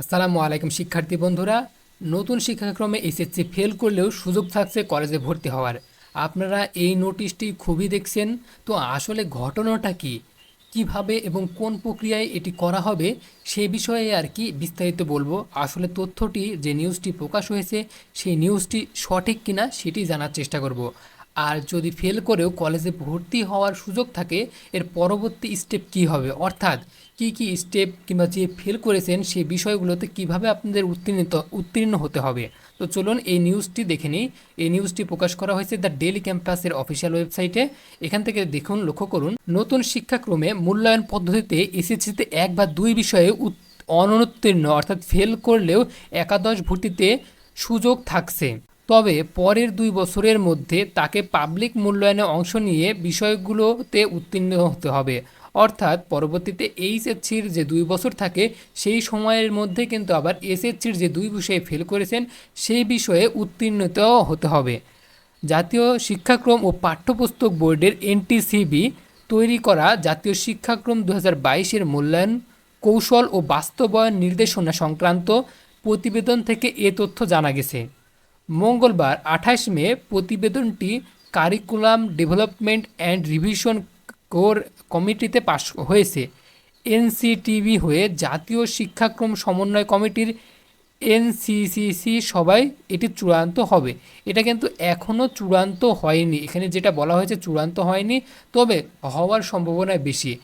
আসসালামু আলাইকুম শিক্ষার্থী বন্ধুরা। নতুন শিক্ষাক্রমে এসএসসি ফেল করলেও সুযোগ থাকছে কলেজে ভর্তি হওয়ার। আপনারা এই নোটিশটি খুবই দেখছেন। তো আসলে ঘটনাটা কি, কিভাবে এবং কোন প্রক্রিয়ায় এটি করা হবে সে বিষয়ে আর কি বিস্তারিত বলবো। আসলে তথ্যটি যে নিউজটি প্রকাশ হয়েছে সেই নিউজটি সঠিক কিনা সেটি জানার চেষ্টা করব। আর যদি ফেল করেও কলেজে ভর্তি হওয়ার সুযোগ থাকে এর পরবর্তী স্টেপ কি হবে, অর্থাৎ কি কি স্টেপ কিংবা যে ফেল করেছেন সেই বিষয়গুলোতে কিভাবে আপনাদের উত্তীর্ণ হতে হবে। তো চলুন এই নিউজটি দেখে নিই। এই নিউজটি প্রকাশ করা হয়েছে দ্য ডেইলি ক্যাম্পাসের অফিসিয়াল ওয়েবসাইটে। এখান থেকে দেখুন, লক্ষ্য করুন, নতুন শিক্ষাক্রমে মূল্যায়ন পদ্ধতিতে এসএসসিতে 1 বা 2 বিষয়ে অনুত্তীর্ণ অর্থাৎ ফেল করলেও একাদশ ভর্তিতে সুযোগ থাকছে। তবে পরের 2 বছরের মধ্যে তাকে পাবলিক মূল্যায়নে অংশ নিয়ে বিষয়গুলোতে উত্তীর্ণ হতে হবে। অর্থাৎ পরবর্তীতে এইচএসসির যে 2 বছর থাকে সেই সময়ের মধ্যে কিন্তু আবার এসএসসির যে 2 বিষয়ে ফেল করেছেন সেই বিষয়ে উত্তীর্ণত হতে হবে। জাতীয় শিক্ষাক্রম ও পাঠ্যপুস্তক বোর্ডের এনটিসিবি তৈরি করা জাতীয় শিক্ষাক্রম 2022-এর মূল্যায়ন কৌশল ও বাস্তবায়ন নির্দেশনা সংক্রান্ত প্রতিবেদন থেকে এ তথ্য জানা গেছে। মঙ্গলবার 28 মে প্রতিবেদনটি curriculum development and revision core কমিটিতে পাশ হয়েছে। এনসিটিবি হয়ে জাতীয় শিক্ষাক্রম সমন্বয় কমিটির এনসিসিসি সবাই এটি চূড়ান্ত হবে। এটা কিন্তু এখনও চূড়ান্ত হয়নি, এখানে যেটা বলা হয়েছে চূড়ান্ত হয়নি, তবে হওয়ার সম্ভাবনা বেশি।